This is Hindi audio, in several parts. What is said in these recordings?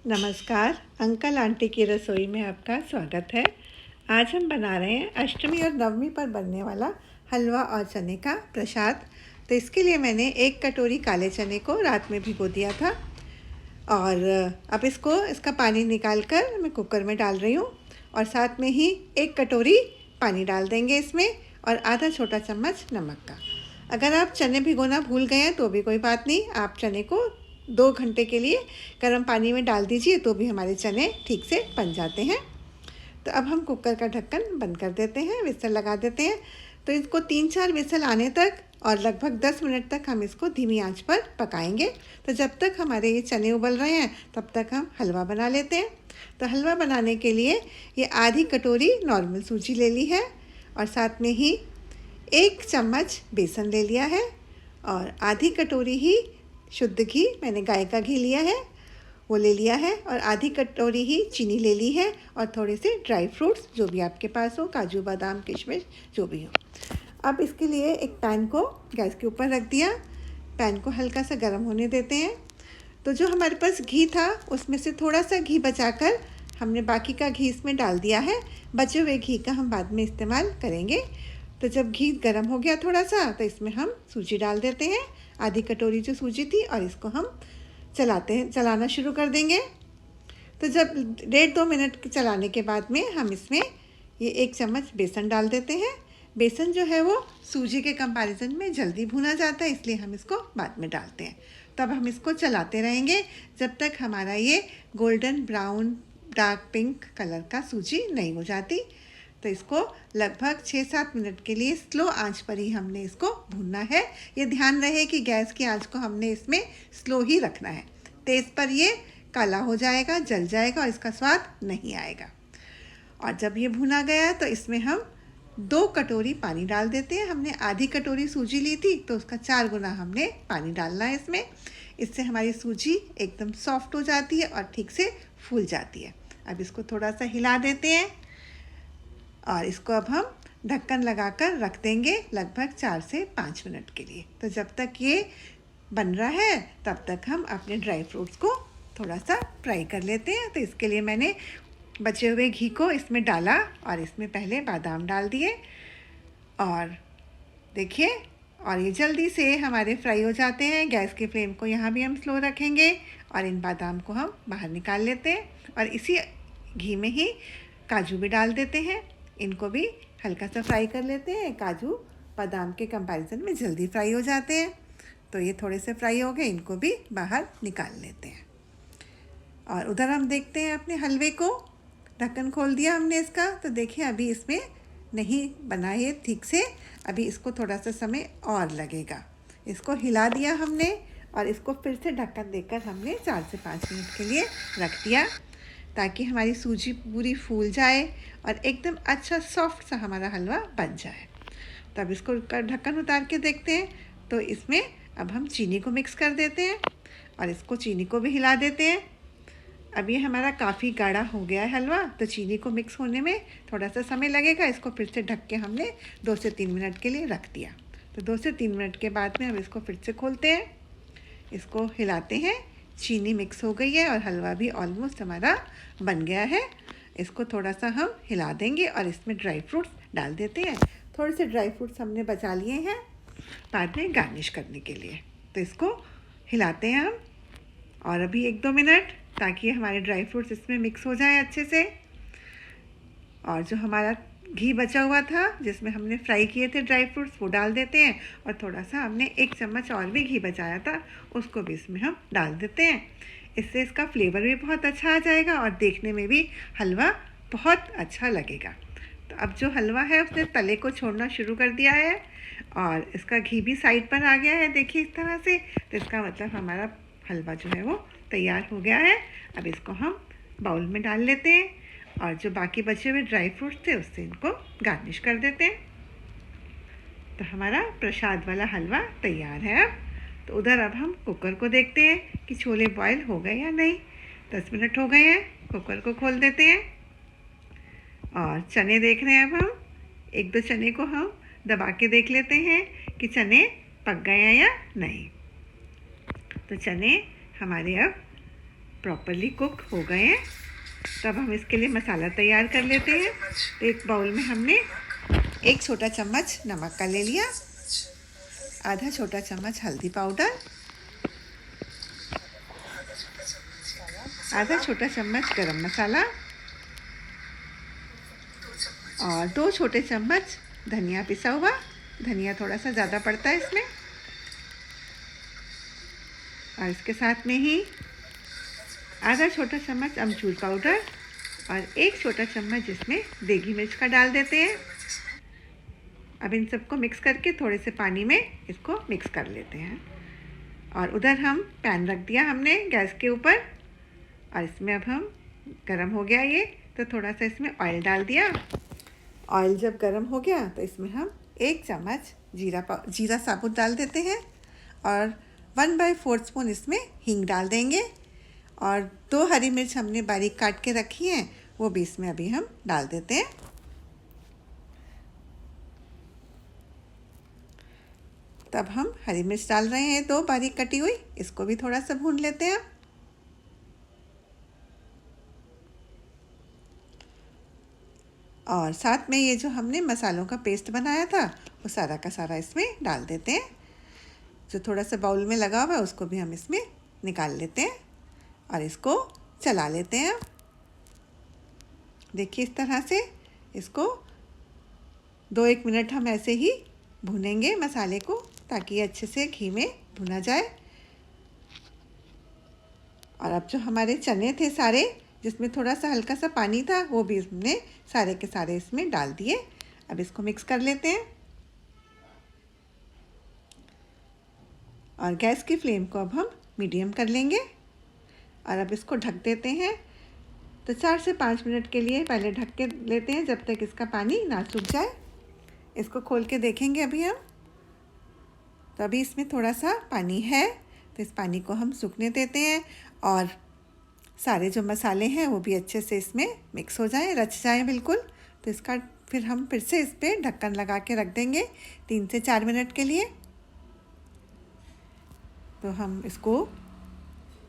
नमस्कार। अंकल आंटी की रसोई में आपका स्वागत है। आज हम बना रहे हैं अष्टमी और नवमी पर बनने वाला हलवा और चने का प्रसाद। तो इसके लिए मैंने 1 कटोरी काले चने को रात में भिगो दिया था और अब इसका पानी निकाल कर मैं कुकर में डाल रही हूँ और साथ में ही 1 कटोरी पानी डाल देंगे इसमें और आधा छोटा चम्मच नमक का। अगर आप चने भिगोना भूल गए हैं तो भी कोई बात नहीं, आप चने को 2 घंटे के लिए गर्म पानी में डाल दीजिए तो भी हमारे चने ठीक से बन जाते हैं। तो अब हम कुकर का ढक्कन बंद कर देते हैं, विसल लगा देते हैं। तो इसको 3-4 विसल आने तक और लगभग 10 मिनट तक हम इसको धीमी आंच पर पकाएंगे। तो जब तक हमारे ये चने उबल रहे हैं तब तक हम हलवा बना लेते हैं। तो हलवा बनाने के लिए ये आधी कटोरी नॉर्मल सूजी ले ली है और साथ में ही 1 चम्मच बेसन ले लिया है और आधी कटोरी ही शुद्ध घी, मैंने गाय का घी लिया है वो ले लिया है और आधी कटोरी ही चीनी ले ली है और थोड़े से ड्राई फ्रूट्स जो भी आपके पास हो, काजू बादाम किशमिश जो भी हो। अब इसके लिए एक पैन को गैस के ऊपर रख दिया। पैन को हल्का सा गर्म होने देते हैं। तो जो हमारे पास घी था उसमें से थोड़ा सा घी बचाकर हमने बाकी का घी इसमें डाल दिया है। बचे हुए घी का हम बाद में इस्तेमाल करेंगे। तो जब घी गर्म हो गया थोड़ा सा तो इसमें हम सूजी डाल देते हैं, आधी कटोरी जो सूजी थी, और इसको हम चलाना शुरू कर देंगे। तो जब 1.5-2 मिनट चलाने के बाद में हम इसमें ये 1 चम्मच बेसन डाल देते हैं। बेसन जो है वो सूजी के कंपैरिजन में जल्दी भुना जाता है, इसलिए हम इसको बाद में डालते हैं। तब हम इसको चलाते रहेंगे जब तक हमारा ये golden brown dark pink colour का सूजी नहीं हो जाती। तो इसको लगभग 6-7 मिनट के लिए स्लो आंच पर ही हमने इसको भूनना है। ये ध्यान रहे कि गैस की आंच को हमने इसमें स्लो ही रखना है। तेज़ पर ये काला हो जाएगा, जल जाएगा और इसका स्वाद नहीं आएगा। और जब ये भुना गया तो इसमें हम 2 कटोरी पानी डाल देते हैं। हमने आधी कटोरी सूजी ली थी तो उसका 4 गुना हमने पानी डालना है इसमें। इससे हमारी सूजी एकदम सॉफ्ट हो जाती है और ठीक से फूल जाती है। अब इसको थोड़ा सा हिला देते हैं और इसको अब हम ढक्कन लगाकर रख देंगे लगभग 4 से 5 मिनट के लिए। तो जब तक ये बन रहा है तब तक हम अपने ड्राई फ्रूट्स को थोड़ा सा फ्राई कर लेते हैं। तो इसके लिए मैंने बचे हुए घी को इसमें डाला और इसमें पहले बादाम डाल दिए और देखिए, और ये जल्दी से हमारे फ्राई हो जाते हैं। गैस की फ्लेम को यहाँ भी हम स्लो रखेंगे और इन बादाम को हम बाहर निकाल लेते हैं और इसी घी में ही काजू भी डाल देते हैं। इनको भी हल्का सा फ्राई कर लेते हैं। काजू बादाम के कंपैरिजन में जल्दी फ्राई हो जाते हैं। तो ये थोड़े से फ्राई हो गए, इनको भी बाहर निकाल लेते हैं। और उधर हम देखते हैं अपने हलवे को। ढक्कन खोल दिया हमने इसका, तो देखिए अभी इसमें नहीं बना है ठीक से, अभी इसको थोड़ा सा समय और लगेगा। इसको हिला दिया हमने और इसको फिर से ढक्कन देकर हमने 4 से 5 मिनट के लिए रख दिया ताकि हमारी सूजी पूरी फूल जाए और एकदम अच्छा सॉफ्ट सा हमारा हलवा बन जाए। तब इसको ढक्कन उतार के देखते हैं तो इसमें अब हम चीनी को मिक्स कर देते हैं और इसको चीनी को भी हिला देते हैं। अब ये हमारा काफ़ी गाढ़ा हो गया है हलवा, तो चीनी को मिक्स होने में थोड़ा सा समय लगेगा। इसको फिर से ढक के हमने 2 से 3 मिनट के लिए रख दिया। तो 2 से 3 मिनट के बाद में हम इसको फिर से खोलते हैं, इसको हिलाते हैं। चीनी मिक्स हो गई है और हलवा भी ऑलमोस्ट हमारा बन गया है। इसको थोड़ा सा हम हिला देंगे और इसमें ड्राई फ्रूट्स डाल देते हैं। थोड़े से ड्राई फ्रूट्स हमने बचा लिए हैं बाद में गार्निश करने के लिए। तो इसको हिलाते हैं हम और अभी 1-2 मिनट, ताकि हमारे ड्राई फ्रूट्स इसमें मिक्स हो जाए अच्छे से। और जो हमारा घी बचा हुआ था जिसमें हमने फ्राई किए थे ड्राई फ्रूट्स, वो डाल देते हैं और थोड़ा सा हमने 1 चम्मच और भी घी बचाया था उसको भी इसमें हम डाल देते हैं। इससे इसका फ्लेवर भी बहुत अच्छा आ जाएगा और देखने में भी हलवा बहुत अच्छा लगेगा। तो अब जो हलवा है उसने तले को छोड़ना शुरू कर दिया है और इसका घी भी साइड पर आ गया है, देखिए इस तरह से। तो इसका मतलब हमारा हलवा जो है वो तैयार हो गया है। अब इसको हम बाउल में डाल लेते हैं और जो बाकी बचे हुए ड्राई फ्रूट्स थे उससे इनको गार्निश कर देते हैं। तो हमारा प्रसाद वाला हलवा तैयार है। अब तो उधर अब हम कुकर को देखते हैं कि छोले बॉयल हो गए या नहीं। 10 मिनट हो गए हैं, कुकर को खोल देते हैं और चने देख रहे हैं। अब हम 1-2 चने को हम दबा के देख लेते हैं कि चने पक गए हैं या नहीं। तो चने हमारे अब प्रॉपरली कुक हो गए हैं। तब हम इसके लिए मसाला तैयार कर लेते हैं। तो एक बाउल में हमने 1 छोटा चम्मच नमक का ले लिया, आधा छोटा चम्मच हल्दी पाउडर, आधा छोटा चम्मच गरम मसाला और 2 छोटे चम्मच धनिया पिसा हुआ। धनिया थोड़ा सा ज़्यादा पड़ता है इसमें। और इसके साथ में ही आधा छोटा चम्मच अमचूर पाउडर और 1 छोटा चम्मच इसमें देगी मिर्च का डाल देते हैं। अब इन सबको मिक्स करके थोड़े से पानी में इसको मिक्स कर लेते हैं। और उधर हम पैन रख दिया हमने गैस के ऊपर और इसमें अब हम गरम हो गया ये, तो थोड़ा सा इसमें ऑयल डाल दिया। ऑयल जब गरम हो गया तो इसमें हम 1 चम्मच जीरा साबुत डाल देते हैं और 1/4 स्पून इसमें हींग डाल देंगे। और 2 हरी मिर्च हमने बारीक काट के रखी हैं, वो भी इसमें अभी हम डाल देते हैं। तब हम हरी मिर्च डाल रहे हैं 2 बारीक कटी हुई, इसको भी थोड़ा सा भून लेते हैं। और साथ में ये जो हमने मसालों का पेस्ट बनाया था वो सारा का सारा इसमें डाल देते हैं। जो थोड़ा सा बाउल में लगा हुआ है उसको भी हम इसमें निकाल लेते हैं और इसको चला लेते हैं। देखिए इस तरह से इसको 2-1 मिनट हम ऐसे ही भूनेंगे मसाले को, ताकि ये अच्छे से घी में भुना जाए। और अब जो हमारे चने थे सारे, जिसमें थोड़ा सा हल्का सा पानी था, वो भी हमने सारे के सारे इसमें डाल दिए। अब इसको मिक्स कर लेते हैं और गैस की फ्लेम को अब हम मीडियम कर लेंगे और अब इसको ढक देते हैं। तो 4 से 5 मिनट के लिए पहले ढक के लेते हैं, जब तक इसका पानी ना सूख जाए। इसको खोल के देखेंगे अभी हम, तो अभी इसमें थोड़ा सा पानी है, तो इस पानी को हम सूखने देते हैं और सारे जो मसाले हैं वो भी अच्छे से इसमें मिक्स हो जाएं, रच जाएं बिल्कुल। तो इसका फिर हम फिर से इस पर ढक्कन लगा के रख देंगे 3 से 4 मिनट के लिए। तो हम इसको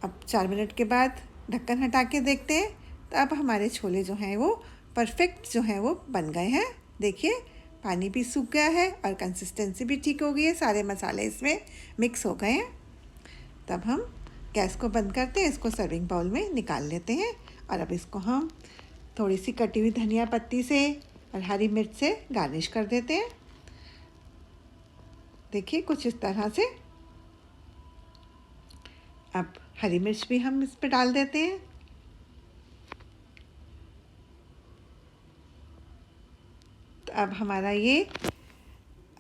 अब 4 मिनट के बाद ढक्कन हटा के देखते हैं। तो अब हमारे छोले जो हैं वो परफेक्ट जो हैं वो बन गए हैं। देखिए पानी भी सूख गया है और कंसिस्टेंसी भी ठीक हो गई है, सारे मसाले इसमें मिक्स हो गए हैं। तब हम गैस को बंद करते हैं, इसको सर्विंग बाउल में निकाल लेते हैं। और अब इसको हम थोड़ी सी कटी हुई धनिया पत्ती से और हरी मिर्च से गार्निश कर देते हैं। देखिए कुछ इस तरह से। अब हरी मिर्च भी हम इस पर डाल देते हैं। तो अब हमारा ये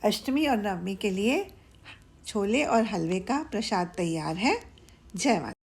अष्टमी और नवमी के लिए छोले और हलवे का प्रसाद तैयार है। जय माता।